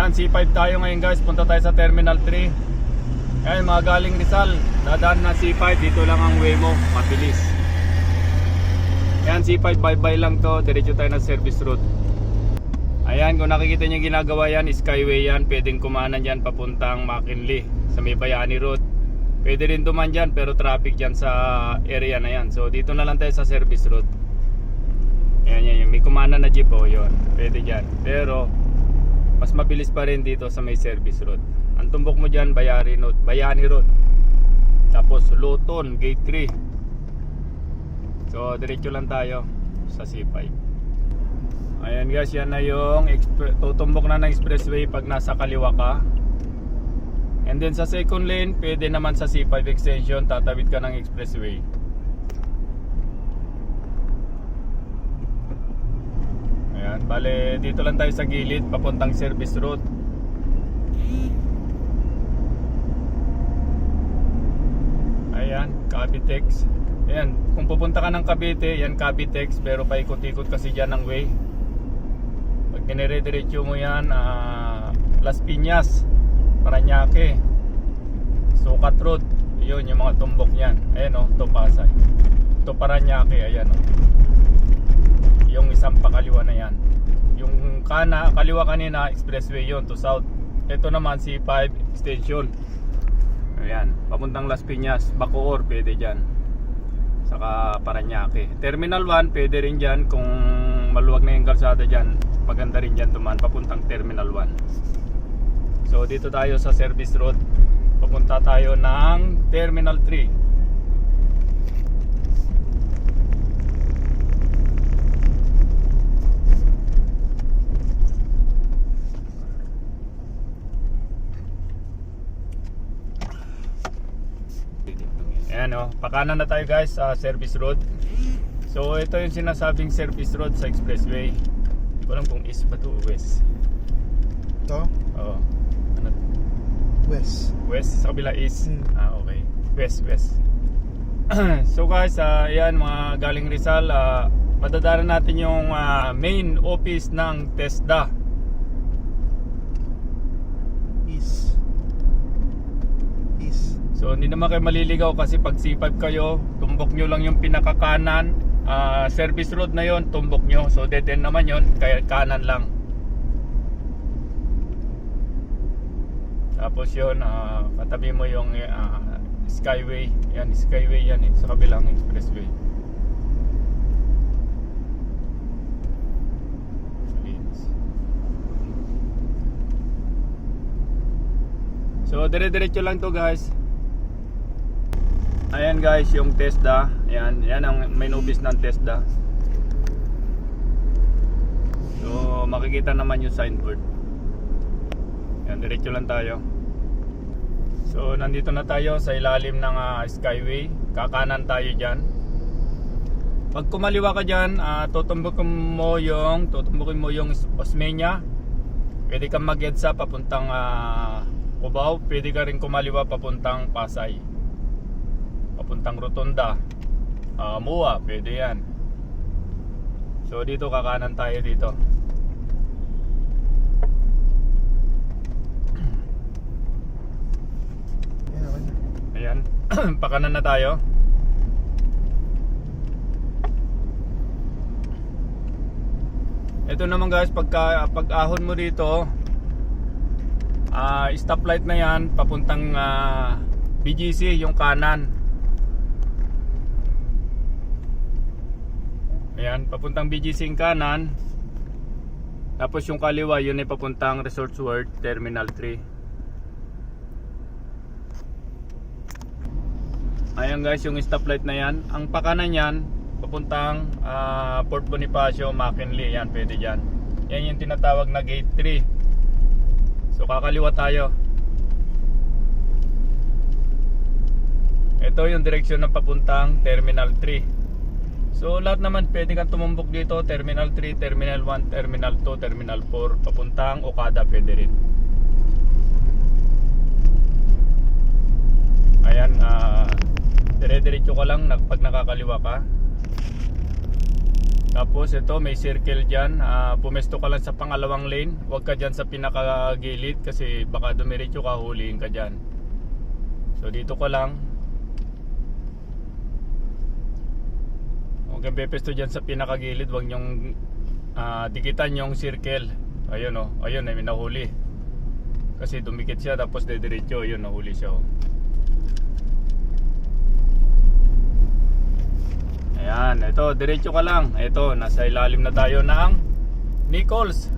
Ayan, C5 tayo ngayon guys. Punta tayo sa Terminal 3. Ayan, mga galing Rizal, dadaan na C5. Dito lang ang way mo, mabilis. Ayan, C5 bye-bye lang to. Diretso tayo ng service route. Ayan, kung nakikita nyo ginagawa yan, skyway yan. Pwedeng kumanan dyan papuntang McKinley sa may Bayani Road. Pwede rin duman dyan, pero traffic dyan sa area na yan. So dito na lang tayo sa service route. Ayan, yan, may kumanan na jeep, oh, yun. Pwede dyan, pero mas mabilis pa rin dito sa may service road. Ang tumbok mo dyan, Bayani Road. Tapos Luton, Gate 3. So diretso lang tayo sa C5. Ayan guys, yan na yung tutumbok na ng expressway pag nasa kaliwa ka. And then sa second lane, pwede naman sa C5 extension, tatawid ka ng expressway. Ayan, bale dito lang tayo sa gilid papuntang service road. Ayan, Cavitex. Ayan, kung pupunta ka ng Cavite, yan Cavitex, pero paikot-ikot kasi dyan ang way. Pag dinire-diretso mo yan, Las Piñas, Parañaque, Sucat Road, yun yung mga tumbok nyan. Ayan o, ito Pasay, ito Parañaque, ayan o, yung isang pakaliwa na yan. Yung kaliwa kanina, expressway yun to south. Ito naman C5 extension. Ayan, papuntang Las Piñas, Bacoor, pwede dyan. Saka Parañaque. Terminal 1, pwede rin dyan kung maluwag na yung kalsada dyan. Maganda rin dyan duman, papuntang Terminal 1. So dito tayo sa service road. Papunta tayo ng Terminal 3. Ayan o, pakanan na tayo guys sa service road. So ito yung sinasabing service road sa expressway. Hindi ko alam kung east ba to o west. Ito? Oo. Ano? West. West? Sa kabila east? Okay. West. So guys, ayan mga galing Rizal, madadaanan natin yung main office ng TESDA. East. So hindi naman kayo maliligaw kasi pag C5 kayo, tumbok nyo lang yung pinakakanan. Service road na yon, tumbok nyo. So dead end naman yon, kaya kanan lang. Tapos yun, katabi mo yung skyway. Yan, skyway yan eh, sa kabilang expressway. So dire-diretso lang to guys. Ayan guys, yung TESDA. Ayan, yan ang main office ng TESDA. So makikita naman yung signboard. Ayan, diretso lang tayo. So nandito na tayo sa ilalim ng skyway. Kakanan tayo dyan. Pag kumaliwa ka dyan, tutumbukin mo yung Osmeña. Pwede kang mag-EDSA papuntang Cubao. Pwede ka rin kumaliwa papuntang Pasay, papuntang Rotonda, Mua, pwede yan. So dito kakanan tayo dito. Ayan, pakanan na tayo. Ito naman guys, pag ahon mo dito, stoplight na yan papuntang BGC, yung kanan. Ayan, papuntang BGC yung kanan. Tapos yung kaliwa, yun ay papuntang Resorts World Terminal 3. Ayan guys, yung stoplight na yan. Ang pakanan yan, papuntang Port Bonifacio, McKinley. Yan, pwede dyan. Yan yung tinatawag na Gate 3. So kakaliwa tayo. Ito yung direksyon ng papuntang Terminal 3. So lahat naman pwede kang tumumbok dito. Terminal 3, Terminal 1, Terminal 2, Terminal 4. Papuntang Okada pwede rin. Ayan, dire-diretso ka lang pag nakakaliwa ka. Tapos ito may circle dyan, pumesto ka lang sa pangalawang lane, huwag ka dyan sa pinakagilid kasi baka dumiretso ka, huliin ka dyan. So dito ka lang, huwag kang pepesto dyan sa pinakagilid, huwag nyong dikitan yung circle. Ayun o, ayun may nahuli kasi dumikit siya tapos dediretso, ayun nahuli siya oh. Ayan, ito, diretso ka lang. Ito, nasa ilalim na tayo ng Nichols.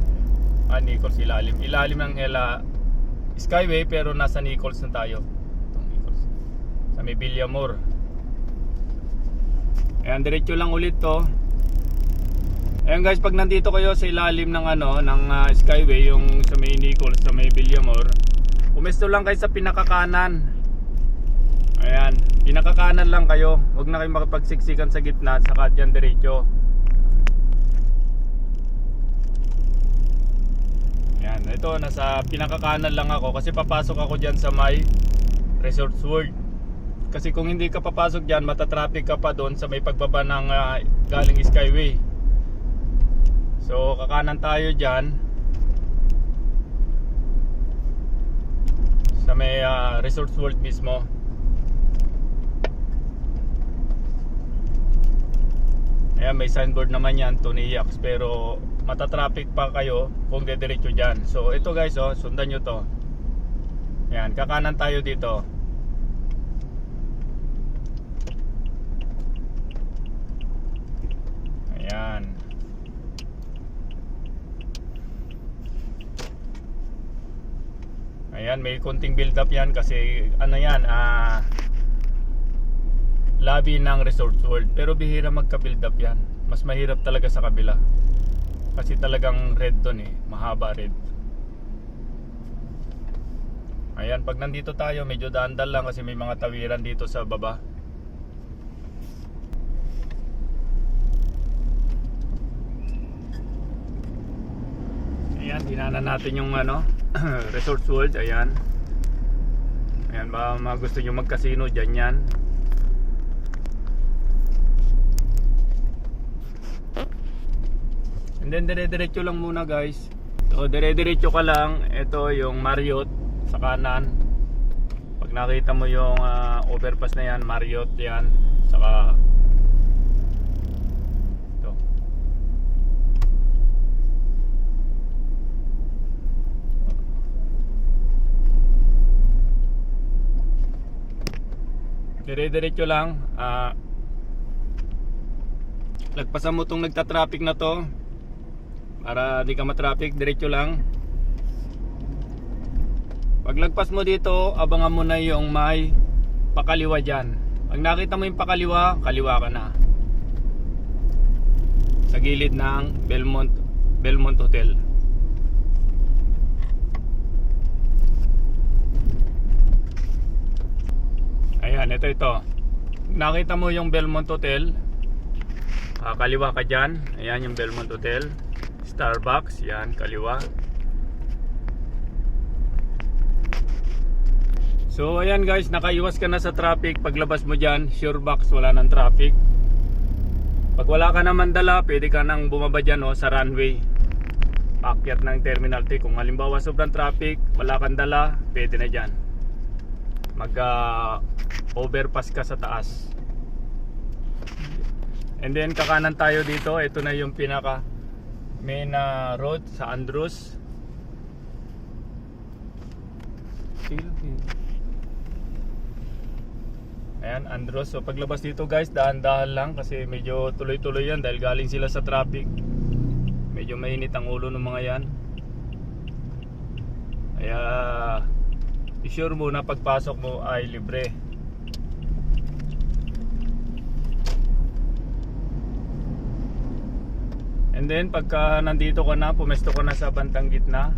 Nichols ilalim. Ilalim ng Skyway pero nasa Nichols na tayo. Itong Nichols. Sa may Villamor. Ayan, diretso lang ulit to. Ayan guys, pag nandito kayo sa ilalim ng Skyway, yung sa may Nichols, sa may Villamor, pumesto lang kayo sa pinakakanan. Ayan, pinakakanan lang kayo. Huwag na kayong makipagsiksikan sa gitna at saka dyan diretso. Ayan, ito nasa pinakakanan lang ako kasi papasok ako dyan sa may Resorts World. Kasi kung hindi ka papasok dyan, matatraffic ka pa doon sa may pagbaba ng galing Skyway. So kakanan tayo dyan sa may Resorts World mismo. Ayan, may signboard naman yan, Toniacs, pero matatraffic pa kayo kung dediretso dyan. So ito guys, sundan nyo to. Ayan, kakanan tayo dito. Ayan. Ayan, may konting build up yan kasi lobby ng Resorts World, pero bihira magka-build up yan. Mas mahirap talaga sa kabila kasi talagang red doon mahaba red. Ayan, pag nandito tayo medyo daandal lang kasi may mga tawiran dito sa baba. Ayan, dinanan natin yung Resorts World. Ayan, ayan, ba gusto nyo mag-casino dyan yan. And then dire-diretso lang muna guys. So dire-diretso ka lang. Ito yung Marriott sa kanan. Pag nakita mo yung overpass na yan, Marriott yan. Saka ito. Dire-diretso lang. Lagpasan mo tong nagta-traffic na to para di ka matraffic, diretso lang. Paglagpas mo dito, abangan mo na yung may pakaliwa dyan. Pag nakita mo yung pakaliwa, kaliwa ka na sa gilid ng Belmont Hotel. Ayan, ito. Nakita mo yung Belmont Hotel, kaliwa ka dyan. Ayan yung Belmont Hotel. Starbucks, yan, kaliwa. So ayan guys, nakaiwas ka na sa traffic. Paglabas mo dyan, sure box, wala nang traffic. Pag wala ka naman dala, pwede ka nang bumaba dyan sa runway, paakyat ng Terminal T. Kung halimbawa sobrang traffic, wala kang dala, pwede na dyan mag overpass ka sa taas. And then kakanan tayo dito. Ito na yung pinaka main road sa Andros. Ayan, Andros. So paglabas dito guys, dahan-dahan lang kasi medyo tuloy-tuloy yan dahil galing sila sa traffic. Medyo mainit ang ulo ng mga yan. Kaya i-sure mo na pagpasok mo ay libre. And then pagka nandito ka na, pumesto ka na sa bandang gitna.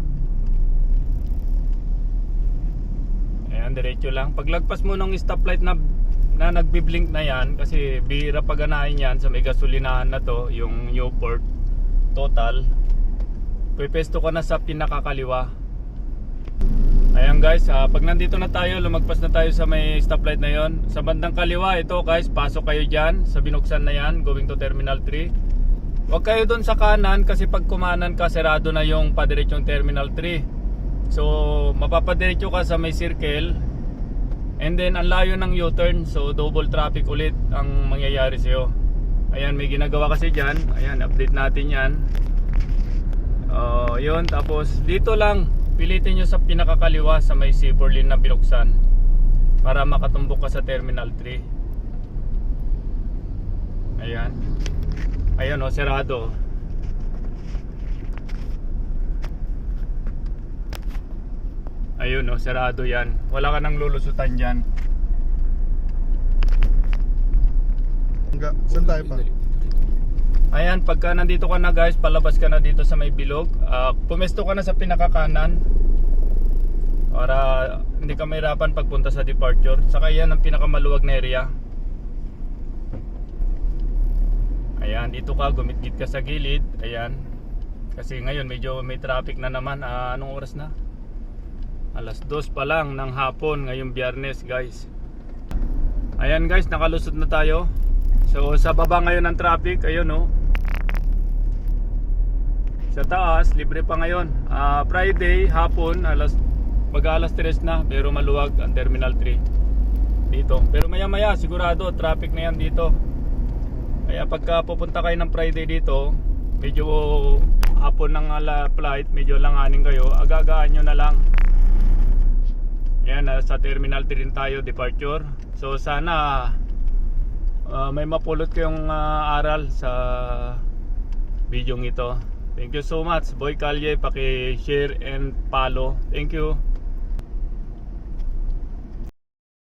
Ayan, diretso lang. Paglagpas mo ng stoplight na nagbi-blink na yan, kasi bihira paganahin yan sa may gasolinahan na to, yung Newport Total, pupesto ka na sa pinakakaliwa. Ayan guys, pag nandito na tayo, lumagpas na tayo sa may stoplight na yon. Sa bandang kaliwa, ito guys, pasok kayo dyan sa binuksan na yan, going to Terminal 3. Huwag kayo doon sa kanan kasi pag kumanan ka, serado na yung padiretsyong Terminal 3. So mapapadiretso ka sa may circle, and then ang layo ng U-turn, so double traffic ulit ang mangyayari sa'yo. Ayan, may ginagawa kasi dyan. Ayan, update natin yan. Yun, tapos dito lang pilitin nyo sa pinakakaliwa sa may C4 lane na binuksan para makatumbok ka sa Terminal 3. Ayan. Ayan o, serado. Ayun o, serado yan. Wala ka nang lulusutan dyan. Saan tayo pa? Ayan, pagka nandito ka na guys, palabas ka na dito sa may bilog. Pumesto ka na sa pinakakanan para hindi ka mahirapan pagpunta sa departure. Saka yan ang pinakamaluwag na area. Ayan, dito ka, gumitgit ka sa gilid. Ayan. Kasi ngayon medyo may traffic na naman. Anong oras na? Alas 2 pa lang ng hapon ngayong Biyernes guys. Ayan guys, nakalusot na tayo. So sa baba ngayon ng traffic, ayun oh. Sa taas, libre pa ngayon. Friday, hapon, mag-alas 3 na, pero maluwag ang Terminal 3 dito. Pero maya maya, sigurado, traffic na yan dito. Kaya pagka pupunta kayo ng Friday dito, medyo hapon ng flight, medyo langanin kayo, agagaan nyo na lang. Yan, sa Terminal 3 rin tayo, departure. So sana may mapulot kayong aral sa video ito. Thank you so much. Boy Kalye, paki-share and follow. Thank you.